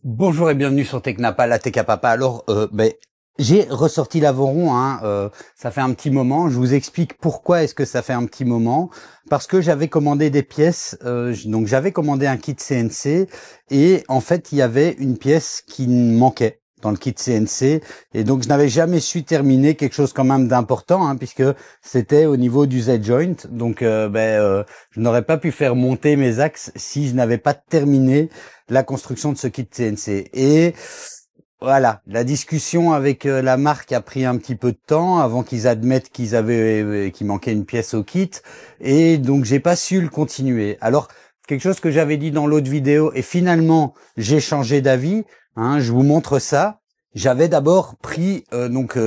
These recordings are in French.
Bonjour et bienvenue sur Technapa, la Tech à Papa. Alors, j'ai ressorti l'Avoron, ça fait un petit moment. Je vous explique pourquoi est-ce que ça fait un petit moment. Parce que j'avais commandé des pièces, donc j'avais commandé un kit CNC et en fait, il y avait une pièce qui me manquait dans le kit CNC et donc je n'avais jamais su terminer quelque chose quand même d'important, puisque c'était au niveau du Z-joint. Donc, je n'aurais pas pu faire monter mes axes si je n'avais pas terminé la construction de ce kit CNC. Et voilà, la discussion avec la marque a pris un petit peu de temps avant qu'ils admettent qu'il manquait une pièce au kit, et donc j'ai pas su le continuer. Alors, quelque chose que j'avais dit dans l'autre vidéo, et finalement j'ai changé d'avis, je vous montre ça. J'avais d'abord pris,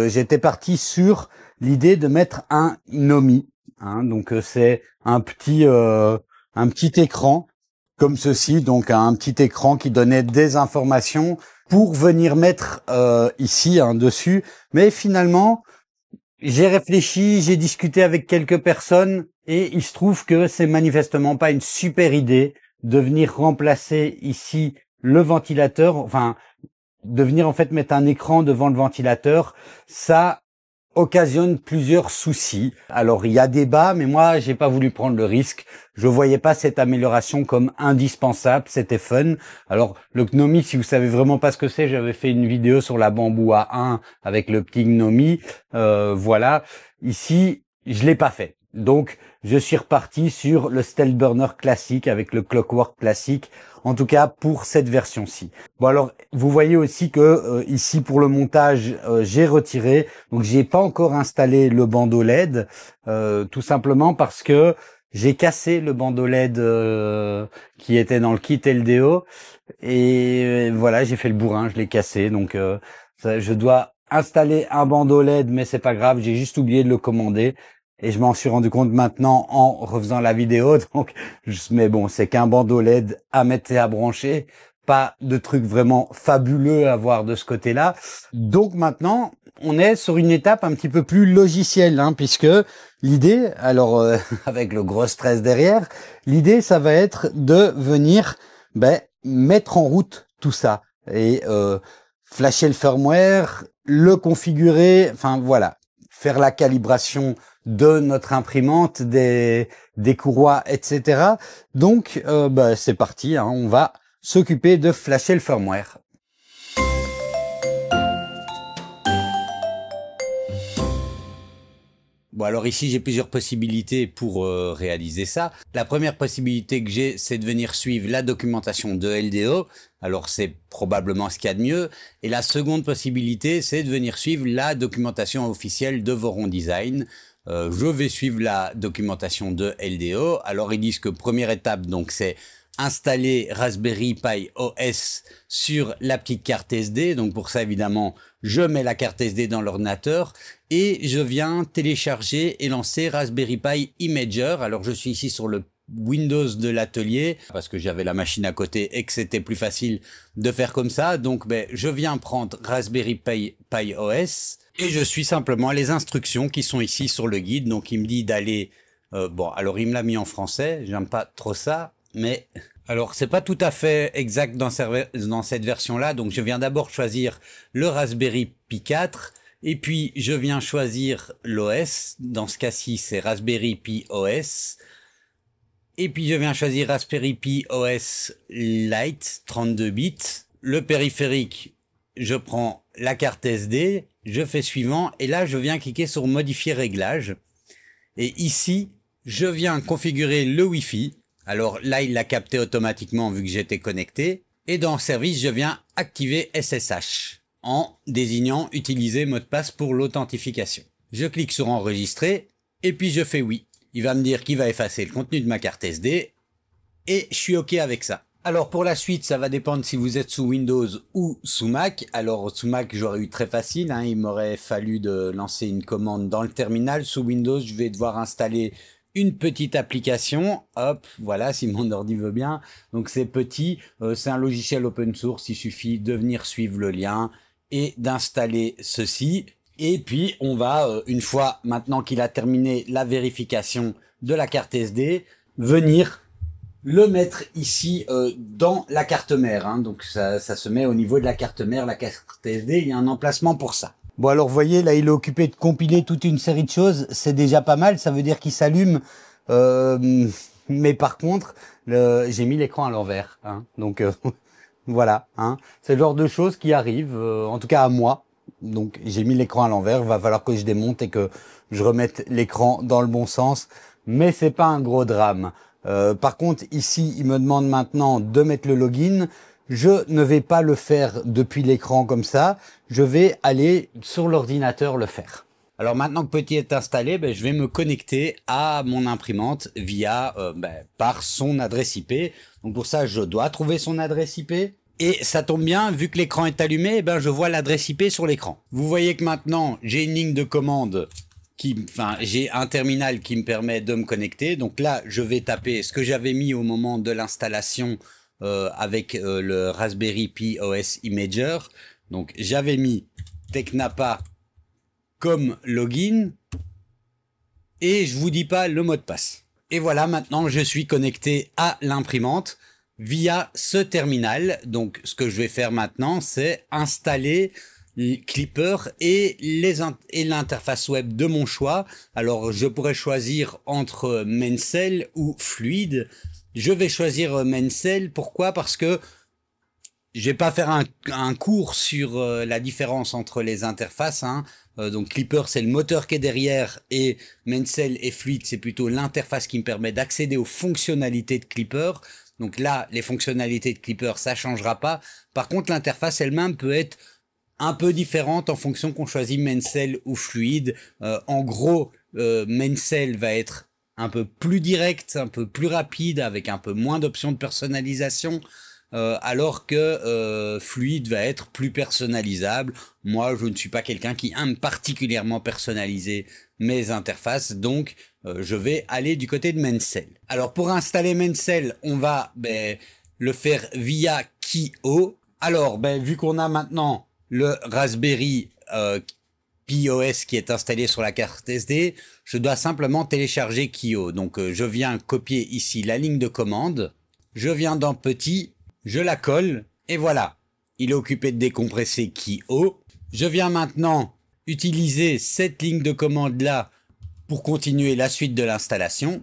j'étais parti sur l'idée de mettre un Nomi, c'est un petit écran comme ceci, donc un petit écran qui donnait des informations pour venir mettre ici dessus. Mais finalement, j'ai réfléchi, j'ai discuté avec quelques personnes et il se trouve que c'est manifestement pas une super idée de venir remplacer ici le ventilateur, enfin de venir en fait mettre un écran devant le ventilateur. Ça occasionne plusieurs soucis. Alors il y a débat, mais moi j'ai pas voulu prendre le risque. Je voyais pas cette amélioration comme indispensable. C'était fun. Alors le Gnomi, si vous savez vraiment pas ce que c'est, j'avais fait une vidéo sur la Bamboo A1 avec le petit Gnomi. Voilà. Ici, je l'ai pas fait. Donc je suis reparti sur le Stealth Burner classique avec le Clockwork classique. En tout cas pour cette version-ci. Bon alors vous voyez aussi que ici pour le montage j'ai retiré, donc j'ai pas encore installé le bandeau LED, tout simplement parce que j'ai cassé le bandeau LED qui était dans le kit LDO et voilà, j'ai fait le bourrin, je l'ai cassé, donc je dois installer un bandeau LED, mais c'est pas grave, j'ai juste oublié de le commander. Et je m'en suis rendu compte maintenant en refaisant la vidéo. Donc, mais bon, c'est qu'un bandeau LED à mettre et à brancher. Pas de truc vraiment fabuleux à voir de ce côté-là. Donc maintenant, on est sur une étape un petit peu plus logicielle, puisque l'idée, alors avec le gros stress derrière, l'idée, ça va être de venir mettre en route tout ça. Et flasher le firmware, le configurer, enfin voilà, faire la calibration de notre imprimante, des courroies, etc. Donc, c'est parti, on va s'occuper de flasher le firmware. Bon, alors ici, j'ai plusieurs possibilités pour réaliser ça. La première possibilité que j'ai, c'est de venir suivre la documentation de LDO. Alors, c'est probablement ce qu'il y a de mieux. Et la seconde possibilité, c'est de venir suivre la documentation officielle de Voron Design. Je vais suivre la documentation de LDO. Alors, ils disent que première étape, donc, c'est installer Raspberry Pi OS sur la petite carte SD. Donc pour ça, évidemment, je mets la carte SD dans l'ordinateur et je viens télécharger et lancer Raspberry Pi Imager. Alors je suis ici sur le Windows de l'atelier parce que j'avais la machine à côté et que c'était plus facile de faire comme ça. Donc je viens prendre Raspberry Pi OS et je suis simplement les instructions qui sont ici sur le guide. Donc il me dit d'aller... alors il me l'a mis en français, j'aime pas trop ça. Mais alors, c'est pas tout à fait exact dans cette version-là. Donc, je viens d'abord choisir le Raspberry Pi 4 et puis je viens choisir l'OS. Dans ce cas-ci, c'est Raspberry Pi OS. Et puis, je viens choisir Raspberry Pi OS Lite 32 bits. Le périphérique, je prends la carte SD, je fais suivant et là, je viens cliquer sur modifier réglage. Et ici, je viens configurer le Wi-Fi. Alors là, il l'a capté automatiquement vu que j'étais connecté. Et dans service, je viens activer SSH en désignant utiliser mot de passe pour l'authentification. Je clique sur enregistrer et puis je fais oui. Il va me dire qu'il va effacer le contenu de ma carte SD et je suis OK avec ça. Alors pour la suite, ça va dépendre si vous êtes sous Windows ou sous Mac. Alors sous Mac, j'aurais eu très facile, il m'aurait fallu de lancer une commande dans le terminal. Sous Windows, je vais devoir installer une petite application, hop, voilà, si mon ordi veut bien. Donc c'est petit, c'est un logiciel open source, il suffit de venir suivre le lien et d'installer ceci. Et puis on va, une fois maintenant qu'il a terminé la vérification de la carte SD, venir le mettre ici dans la carte mère. Hein. Donc ça se met au niveau de la carte mère, la carte SD, il y a un emplacement pour ça. Bon alors vous voyez, là il est occupé de compiler toute une série de choses, c'est déjà pas mal, ça veut dire qu'il s'allume. Mais par contre, j'ai mis l'écran à l'envers. Hein. Donc voilà, hein. C'est le genre de choses qui arrivent, en tout cas à moi. Donc j'ai mis l'écran à l'envers, il va falloir que je démonte et que je remette l'écran dans le bon sens. Mais c'est pas un gros drame. Par contre, ici, il me demande maintenant de mettre le login. Je ne vais pas le faire depuis l'écran comme ça. Je vais aller sur l'ordinateur le faire. Alors maintenant que Petit est installé, je vais me connecter à mon imprimante via par son adresse IP. Donc pour ça, je dois trouver son adresse IP. Et ça tombe bien, vu que l'écran est allumé, je vois l'adresse IP sur l'écran. Vous voyez que maintenant, j'ai une ligne de commande j'ai un terminal qui me permet de me connecter. Donc là, je vais taper ce que j'avais mis au moment de l'installation avec le Raspberry Pi OS Imager. Donc j'avais mis Tecnapa comme login et je vous dis pas le mot de passe. Et voilà, maintenant je suis connecté à l'imprimante via ce terminal. Donc ce que je vais faire maintenant, c'est installer Klipper et l'interface web de mon choix. Alors je pourrais choisir entre Mencel ou Fluid. Je vais choisir Mencel. Pourquoi? Parce que je vais pas faire un cours sur la différence entre les interfaces. Hein. Donc Klipper c'est le moteur qui est derrière et Mencel et Fluid c'est plutôt l'interface qui me permet d'accéder aux fonctionnalités de Klipper. Donc là les fonctionnalités de Klipper ça changera pas. Par contre l'interface elle-même peut être un peu différente en fonction qu'on choisit Mencel ou Fluid. En gros, Mencel va être un peu plus direct, un peu plus rapide, avec un peu moins d'options de personnalisation, alors que Fluid va être plus personnalisable. Moi, je ne suis pas quelqu'un qui aime particulièrement personnaliser mes interfaces, donc je vais aller du côté de Mencel. Alors pour installer Mencel, on va le faire via Kio. Alors, vu qu'on a maintenant le Raspberry Pi OS qui est installé sur la carte SD, je dois simplement télécharger Kio. Donc je viens copier ici la ligne de commande, je viens dans Petit, je la colle et voilà. Il est occupé de décompresser Kio. Je viens maintenant utiliser cette ligne de commande là pour continuer la suite de l'installation.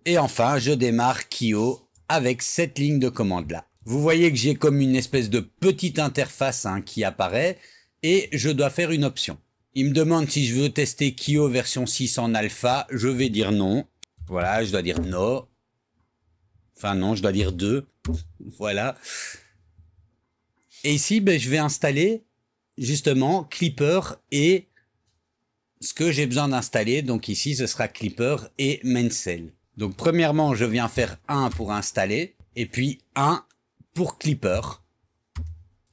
Et enfin, je démarre Kio avec cette ligne de commande là. Vous voyez que j'ai comme une espèce de petite interface qui apparaît et je dois faire une option. Il me demande si je veux tester Kio version 6 en alpha. Je vais dire non. Voilà, je dois dire non. Enfin non, je dois dire 2. Voilà. Et ici, je vais installer justement Klipper et ce que j'ai besoin d'installer. Donc ici, ce sera Klipper et Mencel. Donc premièrement, je viens faire 1 pour installer et puis 1 pour Klipper.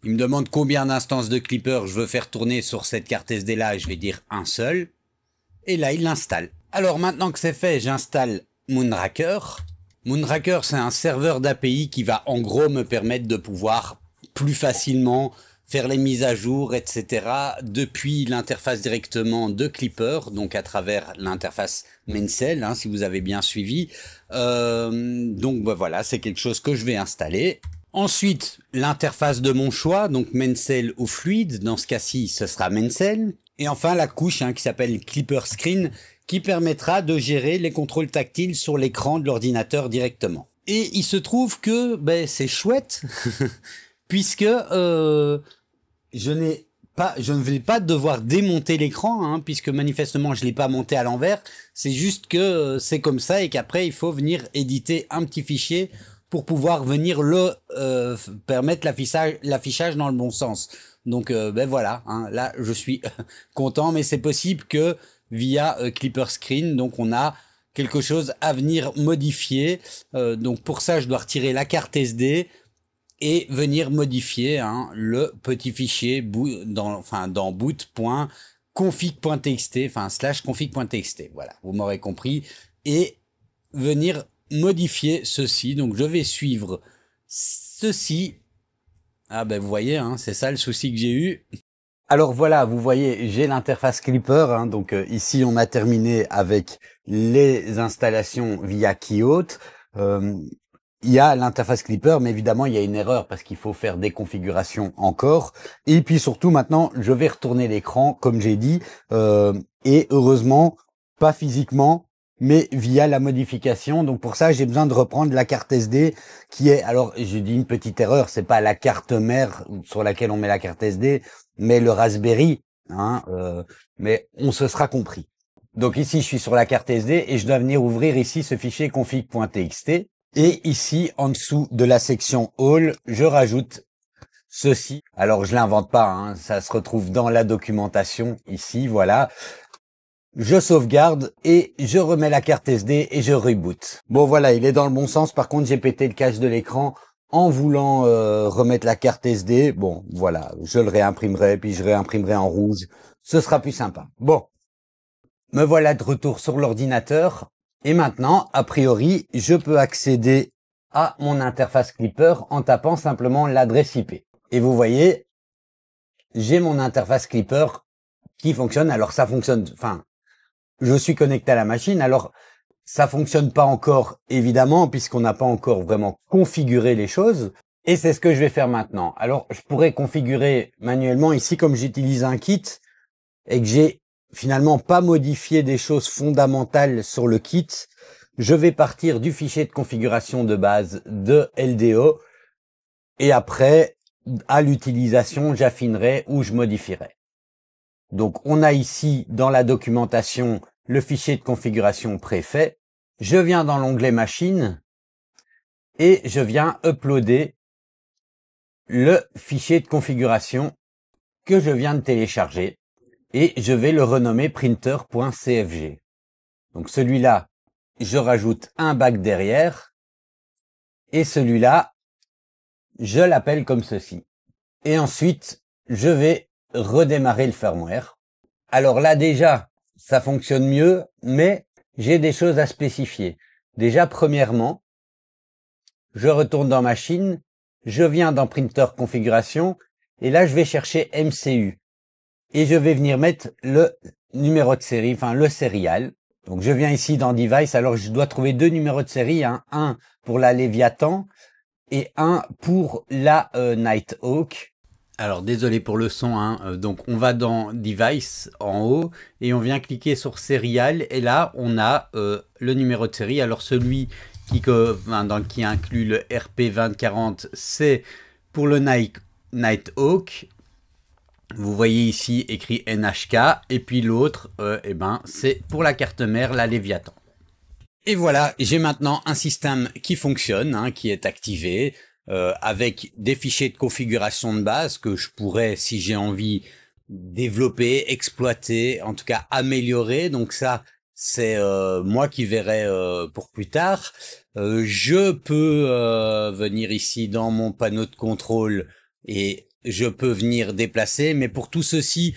Il me demande combien d'instances de Klipper je veux faire tourner sur cette carte SD là et je vais dire un seul. Et là, il l'installe. Alors maintenant que c'est fait, j'installe Moonraker. Moonraker, c'est un serveur d'API qui va en gros me permettre de pouvoir plus facilement faire les mises à jour, etc. depuis l'interface directement de Klipper, donc à travers l'interface Mencel, si vous avez bien suivi. Donc voilà, c'est quelque chose que je vais installer. Ensuite, l'interface de mon choix, donc Mencel ou Fluid, dans ce cas-ci, ce sera Mencel. Et enfin, la couche qui s'appelle Klipper Screen, qui permettra de gérer les contrôles tactiles sur l'écran de l'ordinateur directement. Et il se trouve que c'est chouette, puisque je ne vais pas devoir démonter l'écran, puisque manifestement je l'ai pas monté à l'envers. C'est juste que c'est comme ça et qu'après il faut venir éditer un petit fichier pour pouvoir venir permettre l'affichage dans le bon sens. Donc voilà, là je suis content, mais c'est possible que via Klipper Screen, donc on a quelque chose à venir modifier. Donc pour ça, je dois retirer la carte SD et venir modifier le petit fichier dans boot.config.txt, /config.txt. Voilà, vous m'aurez compris. Et venir modifier ceci. Donc je vais suivre ceci. Ah vous voyez, c'est ça le souci que j'ai eu. Alors voilà, vous voyez, j'ai l'interface Klipper. Donc ici, on a terminé avec les installations via Kiote. il y a l'interface Clipper, mais évidemment, il y a une erreur parce qu'il faut faire des configurations encore. Et puis surtout, maintenant, je vais retourner l'écran, comme j'ai dit, et heureusement, pas physiquement, mais via la modification. Donc pour ça, j'ai besoin de reprendre la carte SD qui est, alors je dis une petite erreur, c'est pas la carte mère sur laquelle on met la carte SD, mais le Raspberry, hein, mais on se sera compris. Donc ici, je suis sur la carte SD et je dois venir ouvrir ici ce fichier config.txt. Et ici, en dessous de la section All, je rajoute ceci. Alors, je l'invente pas, hein, ça se retrouve dans la documentation ici, voilà. Je sauvegarde et je remets la carte SD et je reboot. Bon, voilà, il est dans le bon sens. Par contre, j'ai pété le cache de l'écran en voulant remettre la carte SD. Bon, voilà, je le réimprimerai, puis je réimprimerai en rouge. Ce sera plus sympa. Bon, me voilà de retour sur l'ordinateur. Et maintenant, a priori, je peux accéder à mon interface Clipper en tapant simplement l'adresse IP. Et vous voyez, j'ai mon interface Clipper qui fonctionne. Alors ça fonctionne, enfin, je suis connecté à la machine. Alors ça fonctionne pas encore, évidemment, puisqu'on n'a pas encore vraiment configuré les choses. Et c'est ce que je vais faire maintenant. Alors je pourrais configurer manuellement ici, comme j'utilise un kit et que j'ai finalement pas modifié des choses fondamentales sur le kit, je vais partir du fichier de configuration de base de LDO et après, à l'utilisation, j'affinerai ou je modifierai. Donc, on a ici dans la documentation le fichier de configuration préfet. Je viens dans l'onglet machine et je viens uploader le fichier de configuration que je viens de télécharger. Et je vais le renommer printer.cfg. Donc celui-là, je rajoute un bac derrière. Et celui-là, je l'appelle comme ceci. Et ensuite, je vais redémarrer le firmware. Alors là déjà, ça fonctionne mieux, mais j'ai des choses à spécifier. Déjà, premièrement, je retourne dans machine, je viens dans printer configuration, et là je vais chercher MCU. Et je vais venir mettre le numéro de série, enfin le serial. Donc je viens ici dans Device, alors je dois trouver deux numéros de série, hein, un pour la Léviathan et un pour la Nighthawk. Alors désolé pour le son, hein. Donc on va dans Device en haut et on vient cliquer sur Serial et là on a le numéro de série. Alors celui qui inclut le RP2040, c'est pour le Nighthawk. Vous voyez ici écrit NHK et puis l'autre, c'est pour la carte mère, la Léviathan. Et voilà, j'ai maintenant un système qui fonctionne, hein, qui est activé avec des fichiers de configuration de base que je pourrais, si j'ai envie, développer, exploiter, en tout cas améliorer. Donc ça, c'est moi qui verrai pour plus tard. Je peux venir ici dans mon panneau de contrôle et je peux venir déplacer, mais pour tout ceci,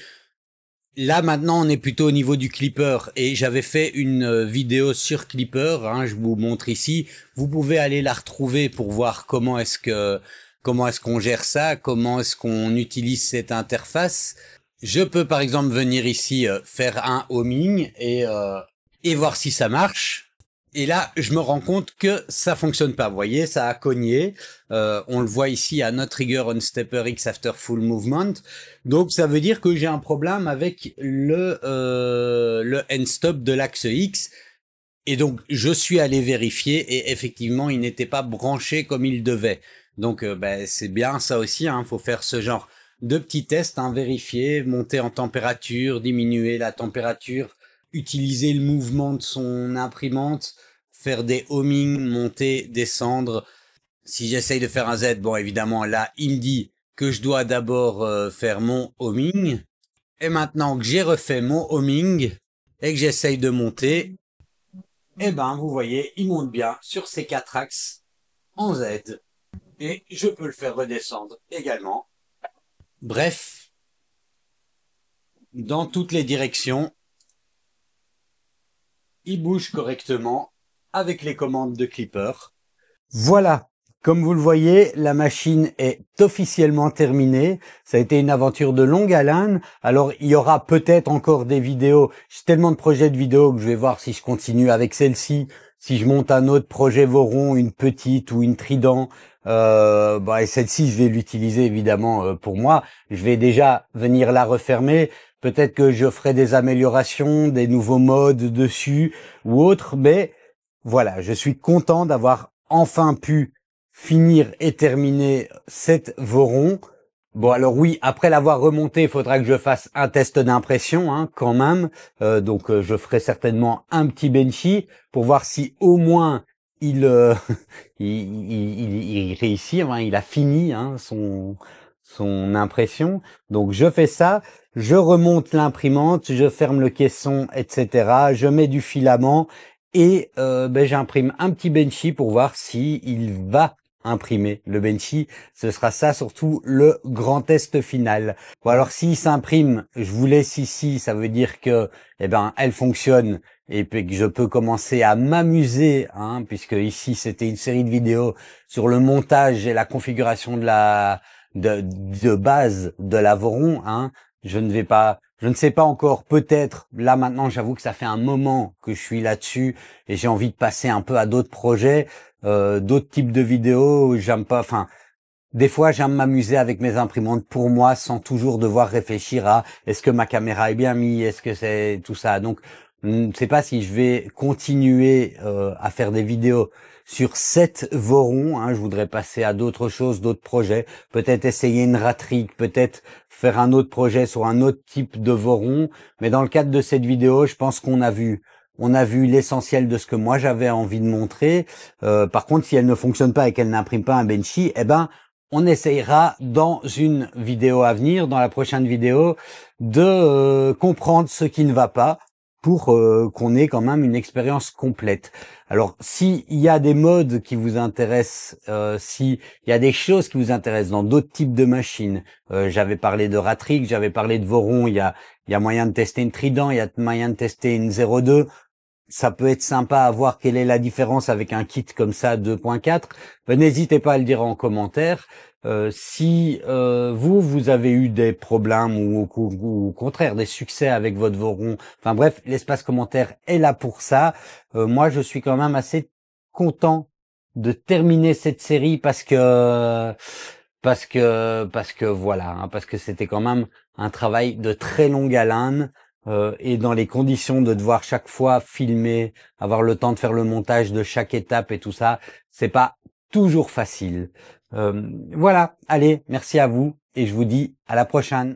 là maintenant on est plutôt au niveau du Clipper et j'avais fait une vidéo sur Clipper, hein, je vous montre ici. Vous pouvez aller la retrouver pour voir comment est-ce qu'on gère ça, comment est-ce qu'on utilise cette interface. Je peux par exemple venir ici faire un homing et voir si ça marche. Et là, je me rends compte que ça fonctionne pas. Vous voyez, ça a cogné. On le voit ici à Not Trigger on Stepper X After Full Movement. Donc, ça veut dire que j'ai un problème avec le end stop de l'axe X. Et donc, je suis allé vérifier et effectivement, il n'était pas branché comme il devait. Donc, c'est bien ça aussi. Hein, faut faire ce genre de petits tests, hein, vérifier, monter en température, diminuer la température, utiliser le mouvement de son imprimante, faire des homing, monter, descendre. Si j'essaye de faire un Z, bon évidemment là il me dit que je dois d'abord faire mon homing. Et maintenant que j'ai refait mon homing et que j'essaye de monter, vous voyez, il monte bien sur ces quatre axes en Z. Et je peux le faire redescendre également. Bref, dans toutes les directions, il bouge correctement avec les commandes de Clipper. Voilà, comme vous le voyez, la machine est officiellement terminée. Ça a été une aventure de longue haleine. Alors, il y aura peut-être encore des vidéos. J'ai tellement de projets de vidéos que je vais voir si je continue avec celle-ci, si je monte un autre projet Voron, une petite ou une Trident, et celle-ci, je vais l'utiliser évidemment pour moi. Je vais déjà venir la refermer. Peut-être que je ferai des améliorations, des nouveaux modes dessus ou autres, mais voilà, je suis content d'avoir enfin pu finir et terminer cette Voron. Bon, alors oui, après l'avoir remonté, il faudra que je fasse un test d'impression, hein, quand même. Je ferai certainement un petit benchy pour voir si au moins il il réussit, hein, il a fini, hein, son impression. Donc je fais ça, je remonte l'imprimante, je ferme le caisson, etc. Je mets du filament et j'imprime un petit benchy pour voir si il va imprimer le benchy. Ce sera ça surtout le grand test final. Bon, alors s'il s'imprime, je vous laisse ici, ça veut dire que elle fonctionne et puis que je peux commencer à m'amuser, hein, puisque ici c'était une série de vidéos sur le montage et la configuration de base de l'Avoron, hein. Je ne sais pas encore, peut-être, là maintenant j'avoue que ça fait un moment que je suis là-dessus et j'ai envie de passer un peu à d'autres projets, d'autres types de vidéos, j'aime pas, enfin, des fois j'aime m'amuser avec mes imprimantes pour moi sans toujours devoir réfléchir à est-ce que ma caméra est bien mise, est-ce que c'est tout ça. Donc, je ne sais pas si je vais continuer à faire des vidéos sur cette Voron, hein. Je voudrais passer à d'autres choses, d'autres projets, peut-être essayer une ratrique, peut-être faire un autre projet sur un autre type de Voron. Mais dans le cadre de cette vidéo, je pense qu'on a vu l'essentiel de ce que moi j'avais envie de montrer. Par contre, si elle ne fonctionne pas et qu'elle n'imprime pas un benchy, on essayera dans une vidéo à venir, dans la prochaine vidéo, de comprendre ce qui ne va pas pour qu'on ait quand même une expérience complète. Alors, s'il y a des modes qui vous intéressent, s'il y a des choses qui vous intéressent dans d'autres types de machines, j'avais parlé de Ratrix, j'avais parlé de Voron, il y a moyen de tester une Trident, il y a moyen de tester une 02. Ça peut être sympa à voir quelle est la différence avec un kit comme ça 2.4. N'hésitez pas à le dire en commentaire. Si vous avez eu des problèmes ou au contraire des succès avec votre Voron, enfin bref, l'espace commentaire est là pour ça. Moi, je suis quand même assez content de terminer cette série parce que voilà, hein, parce que c'était quand même un travail de très longue haleine. Et dans les conditions de devoir chaque fois filmer, avoir le temps de faire le montage de chaque étape et tout ça, c'est pas toujours facile. Voilà, allez, merci à vous et je vous dis à la prochaine.